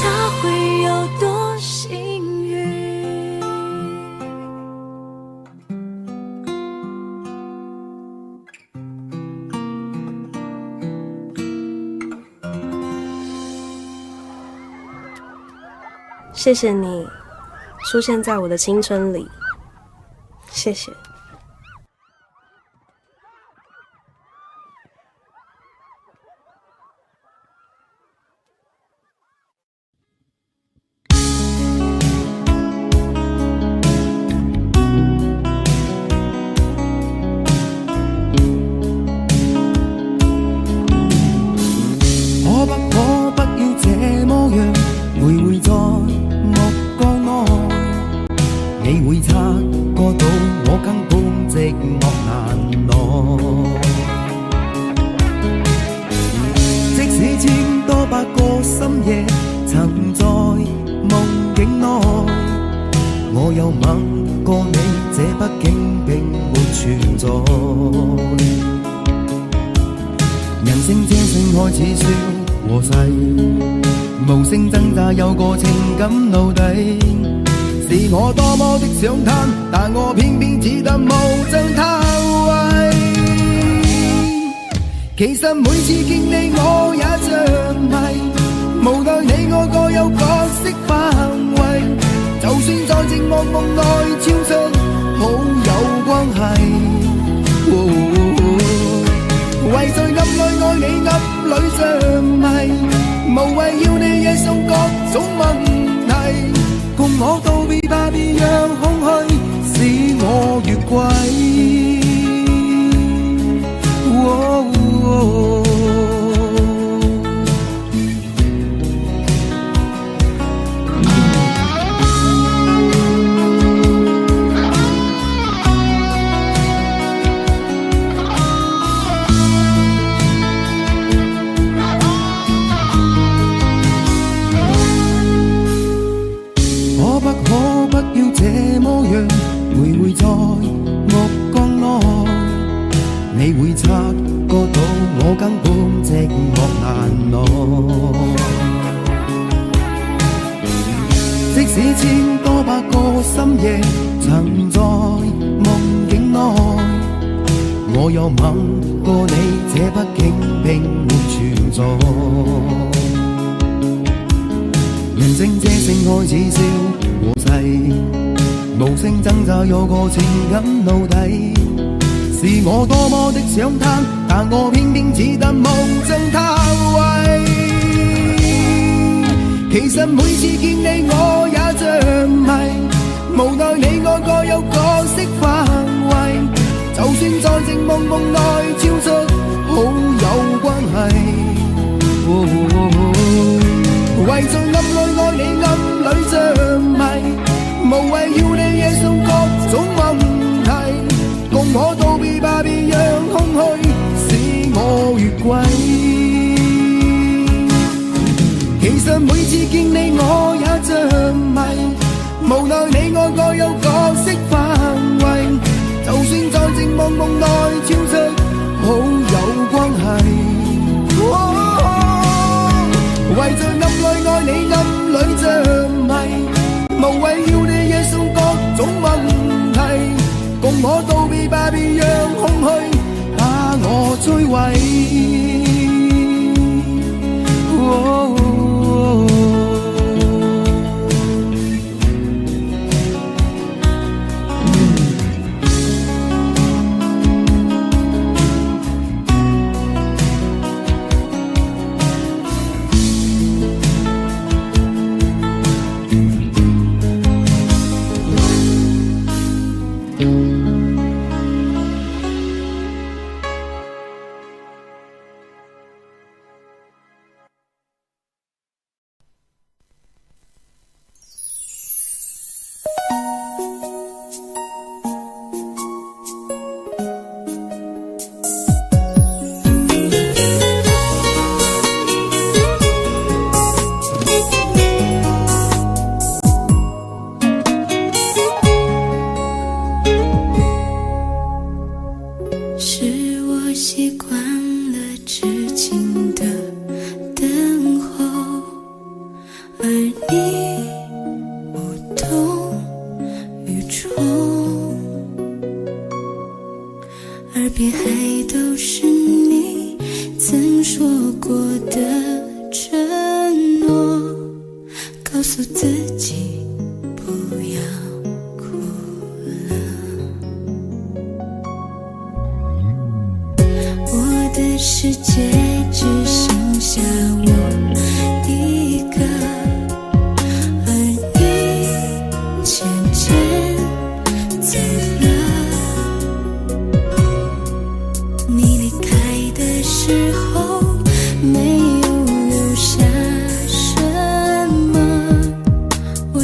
他会有多幸运？谢谢你出现在我的青春里，谢谢。寂寞難耐。即使千多百個深夜，曾在夢境內，我有吻過你，這畢竟並沒存在。人聲這聲開始說和諧，無聲掙扎有個情感奴隸。是我多麼的想貪，但我偏偏只得無盡貪位。其實每次見你我也像迷，無奈你我各有角色範圍，就算在寂寞夢內超出好友關係。為在暗裏愛你暗裏像迷，無謂要你惹上各種問題，共我道別吧，別讓空虛使我越軌。每在目光內，你會察覺到我根本寂寞難耐。即使千多百個深夜，曾在夢境內，我有吻過你，這畢竟並沒存在。人聲這聲開始笑和諧，無聲掙扎有個情感奴隸。是我多麼的想貪，但我偏偏只得無盡貪位。其實每次見你我也像迷，無奈你我各有角色範圍，就算在寂寞夢內超出好友關係。為在暗裏愛你暗裏像迷，無謂要你惹上各種問題，共我道別吧，別讓空虛使我越軌。其實每次見你我也像迷，無奈你我各有角色範圍，就算在寂寞夢內超出好友關係。為在暗裏愛你暗裏像迷，無謂要你惹上各種問題，共我道別吧，別讓空虛把我摧毀。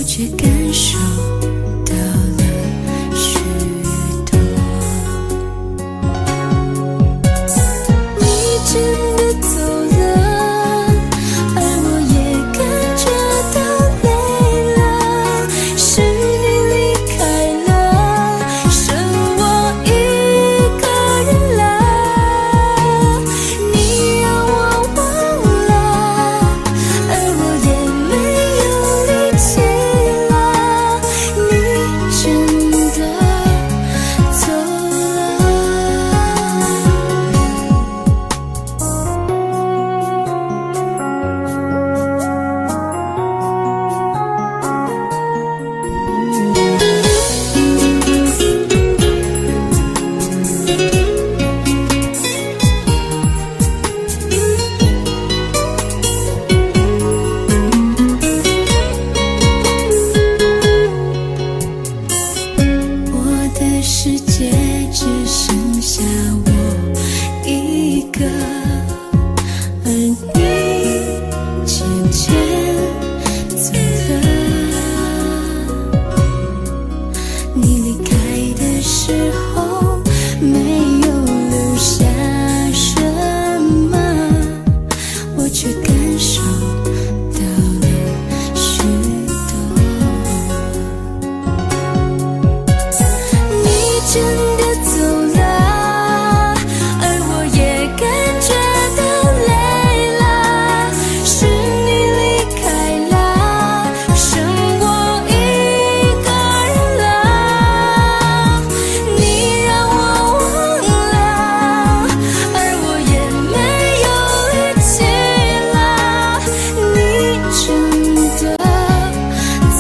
却感受到了许多。没有留下什么，我却感受到了许多。你真的走了，而我也感觉到累了，是你离开了，剩我一个人了。你让我忘了，而我也没有力气了。你真的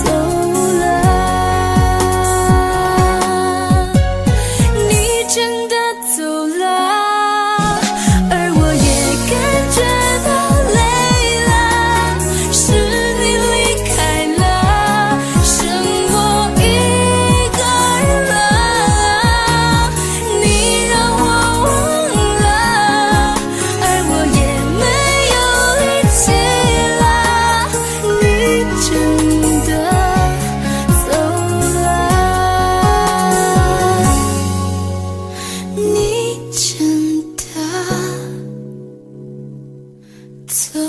走了，你真的走了，而我也感觉到累了，是你离开了，剩我一个人了。你让我忘了，而我也没有力气了。你真的走了，你真的走了。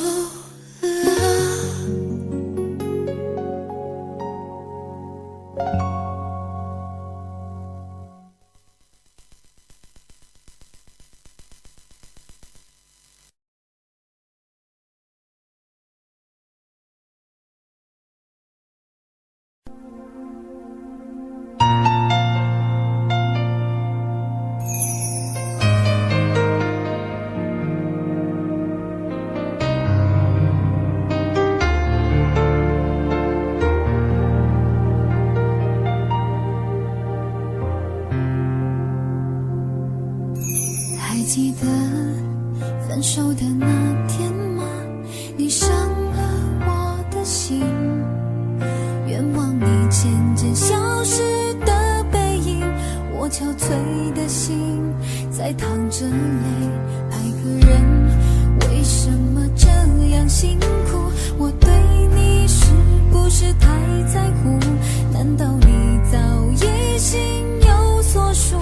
还记得分手的那天吗？你伤了我的心，愿望你渐渐消失的背影，我憔悴的心在淌着泪。爱个人为什么这样辛苦？我对你是不是太在乎？难道你早已心有所属？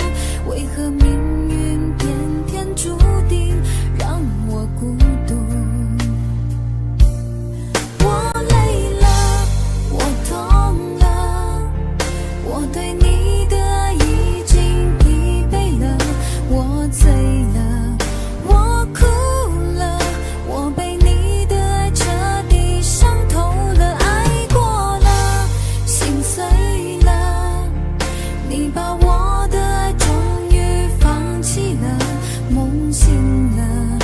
为何命运偏偏注定让我孤独？我累了，我痛了，我对你的爱已经疲惫了，我醉了，我哭了，我被你的爱彻底伤透了，爱过了，心碎了，你把我的爱终于放弃了，梦醒了，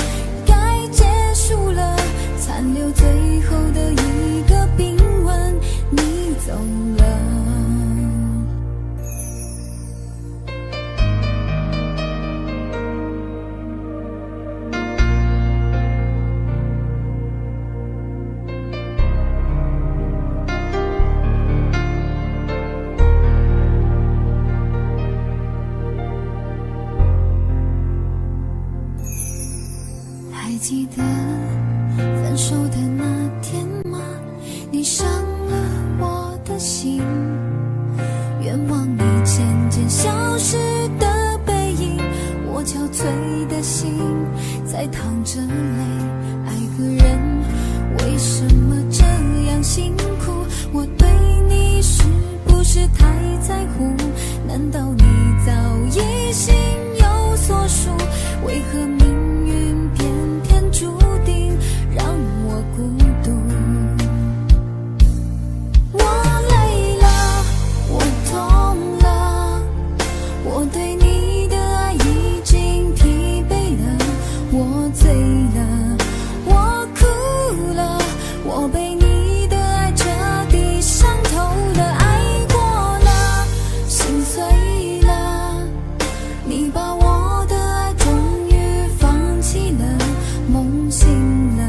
该结束了，残留最后的一个冰吻，你走了。还记得分手的那天吗？你伤了我的心，愿望你渐渐消失的背影，我憔悴的心在淌着泪。爱个人为什么这样辛苦？我对你是不是太在乎？难道你早已心有所属？为何命运偏偏注定让我孤独？我累了，我痛了，我对你的爱已经疲惫了，我醉了，我哭了，我被你的爱彻底伤透了，爱过了，心碎了，你把我的爱终于放弃了，梦醒了，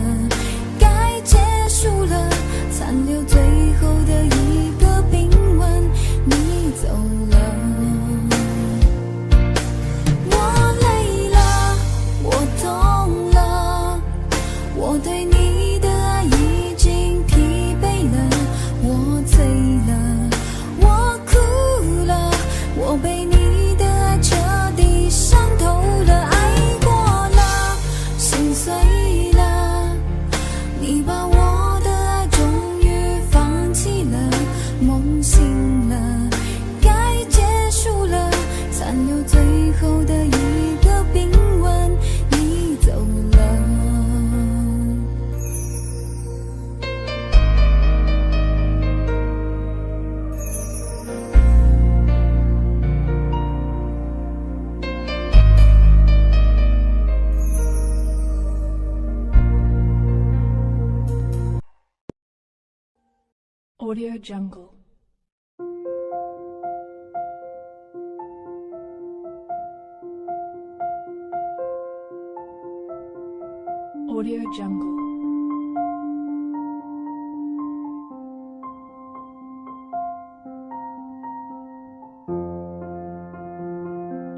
该结束了，残留最后的一个冰吻，你走了。我累了，我痛了，我对你的爱已经疲惫了，我醉了，我哭了，我被你的爱彻底伤 Audio Jungle. Audio Jungle.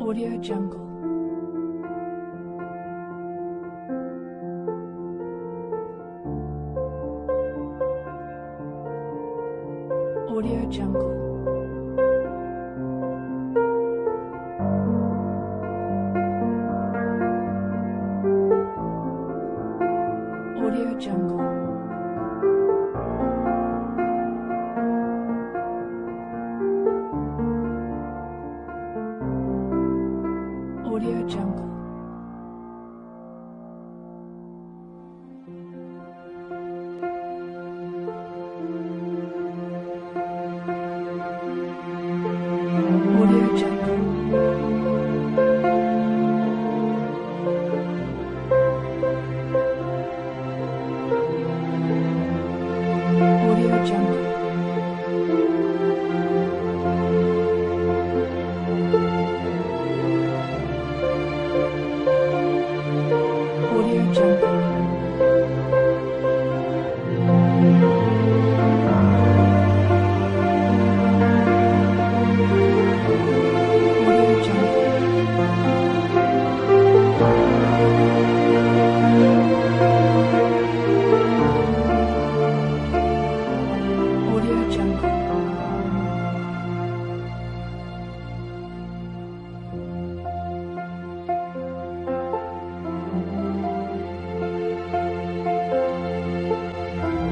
Audio Jungle. Audio Jungle. Audio Jungle. Audio Jungle. Audio Jungle. Audio Jungle. Audio Jungle. Audio Jungle. Audio Jungle.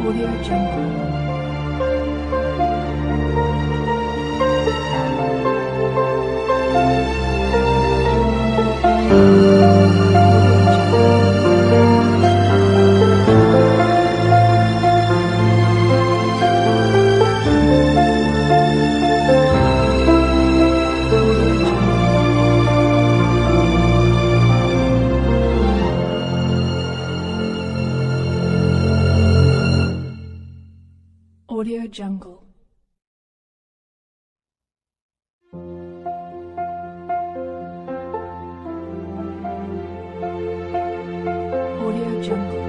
Audio Jungle. Audio Jungle. Audio Jungle.